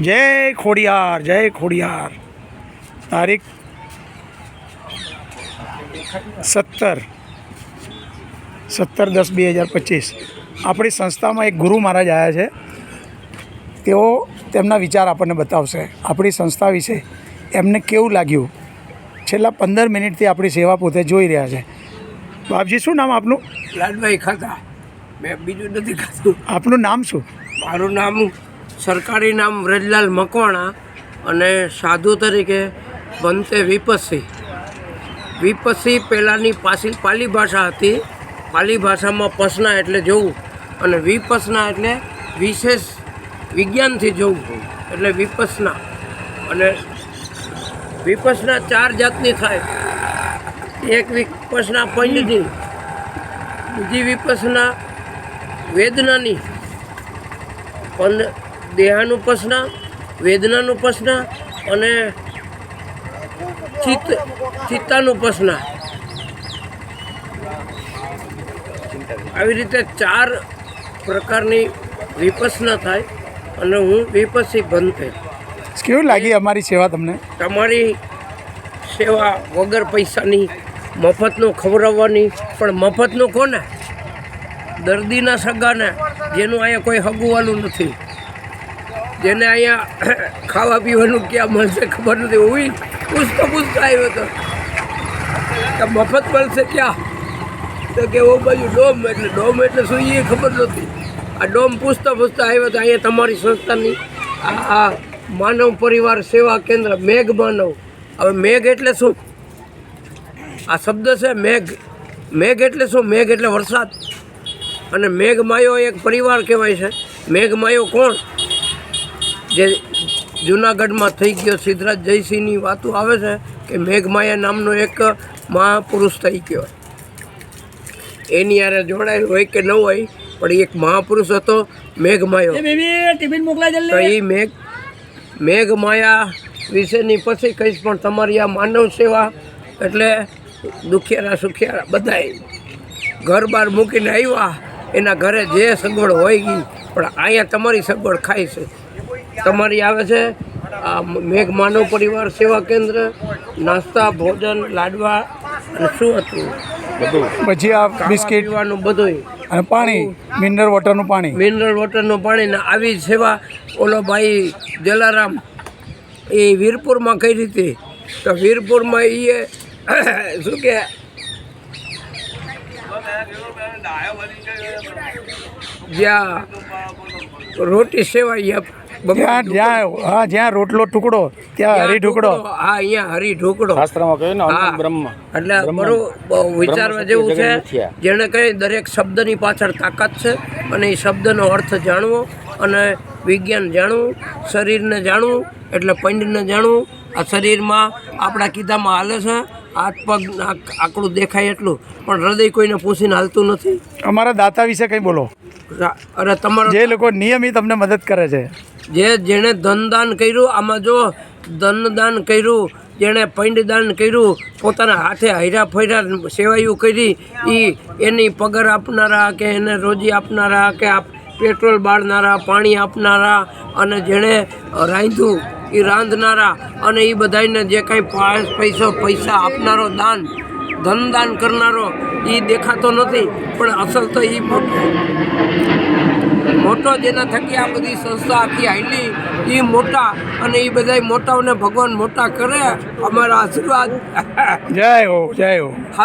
જય ખોડિયાર, જય ખોડિયાર. તારીખ 17/10/2025. આપણી સંસ્થામાં એક ગુરુ મહારાજ આવ્યા છે. તેઓ તેમના વિચાર આપણને બતાવશે આપણી સંસ્થા વિશે. એમને કેવું લાગ્યું, છેલ્લા 15 મિનિટથી આપણી સેવા પોતે જોઈ રહ્યા છે. બાપજી, શું નામ આપનું? લાડભાઈ ખાતા, મેં બીજું નથી ખાતું. આપનું નામ શું? મારું નામ સરકારી નામ વ્રજલાલ મકવાણા અને સાધુ તરીકે બનતે વિપસ્સી. વિપસ્સી પહેલાંની પાલી ભાષા હતી. પાલી ભાષામાં પસના એટલે જોવું અને વિપસના એટલે વિશેષ વિજ્ઞાનથી જોવું એટલે વિપસના. અને વિપસના 4 જાતની થાય. એક વિપસના પંચની, બીજી વિપસના વેદનાની, પણ દેહાનુપસના, વેદનાનુપસના અને ચિત્તાનુપસના. આવી રીતે 4 પ્રકારની વિપસના થાય અને હું વિપસ્સી બનતે. કેવું લાગી અમારી સેવા તમને? તમારી સેવા વગર પૈસાની, મફતનું ખવડાવવાની. પણ મફતનું કોને? દર્દીના સગાને, જેનું અહીંયા કોઈ હગુવાલું નથી, જેને અહીંયા ખાવા પીવાનું ક્યાં મળશે ખબર નથી. હું પૂછતો આવ્યો હતો કે મફત મળશે ક્યાં, તો કે ઓ બાજુ ડોમ. એટલે ડોમ એટલે શું એ ખબર નહોતી. આ ડોમ પૂછતા આવ્યો તો અહીંયા તમારી સંસ્થાની આ માનવ પરિવાર સેવા કેન્દ્ર મેઘ માનવ. હવે મેઘ એટલે શું? આ શબ્દ છે મેઘ. મેઘ એટલે શું? મેઘ એટલે વરસાદ. અને મેઘમાયો એક પરિવાર કહેવાય છે. મેઘમાયો કોણ? જે જૂનાગઢમાં થઈ ગયો સિદ્ધરાજ જયસિંહની વાતો આવે છે કે મેઘમાયા નામનો એક મહાપુરુષ થઈ ગયો. એની યારે જોડાયેલ હોય કે ન હોય, પણ એક મહાપુરુષ હતો મેઘમાયો. તો એ મેઘમાયા વિશેની પછી કહીશ. પણ તમારી આ માનવ સેવા એટલે દુખિયારા સુખિયારા બધાય ઘર બહાર મૂકીને આવ્યા, એના ઘરે જે સગવડ હોય ગઈ, પણ અહીંયા તમારી સગવડ ખાય છે. તમારી આવે છે આ મેઘ માનવ પરિવાર સેવા કેન્દ્ર. નાસ્તા, ભોજન, લાડવા અને શું હતું ભજીયા, બિસ્કિટ પીવાનું બધું, અને પાણી, મિનરલ વોટરનું પાણી. મિનરલ વોટરનું પાણી. ને આવી સેવા ઓલો ભાઈ જલારામ એ વીરપુરમાં કરી હતી. તો વીરપુરમાં એ શું કે જ્યાં રોટી સેવાય, જ્યાં રોટલો ટુકડો ત્યાં હરી ઢુકડો. હા, અહીંયા હરી ઢુકડો. એટલે બરોબર વિચારવા જેવું છે. જેણે કહી દરેક શબ્દની પાછળ તાકાત છે અને એ શબ્દનો અર્થ જાણવો અને વિજ્ઞાન જાણવું, શરીરને જાણવું એટલે પંડને જાણવું. આ શરીરમાં આપણા કીધામાં હાલે છે, હાથ પગ આકડું દેખાય એટલું, પણ હૃદય કોઈને પૂછીને હાલતું નથી. અમારા દાતા વિશે કંઈ બોલો. અરે તમારા જે લોકો નિયમિત અમને મદદ કરે છે, જેણે ધનદાન કર્યું, આમાં જો ધનદાન કર્યું, જેણે પંડદાન કર્યું, પોતાના હાથે હૈરા ફૈરા સેવાયું કરી, એની પગાર આપનારા કે એને રોજી આપનારા કે પેટ્રોલ બાળનારા, પાણી આપનારા, અને જેણે રાંધ્યું એ રાંધનારા, અને એ બધાને જે કાંઈ પૈસા આપનારો, ધનદાન કરનારો એ દેખાતો નથી. પણ અસલ તો એ મોટો જેના થકી આ બધી સંસ્થા આખી હાલી એ મોટા. અને એ બધા મોટાઓને ભગવાન મોટા કરે. અમારા આશીર્વાદ. જય હો, જય હો.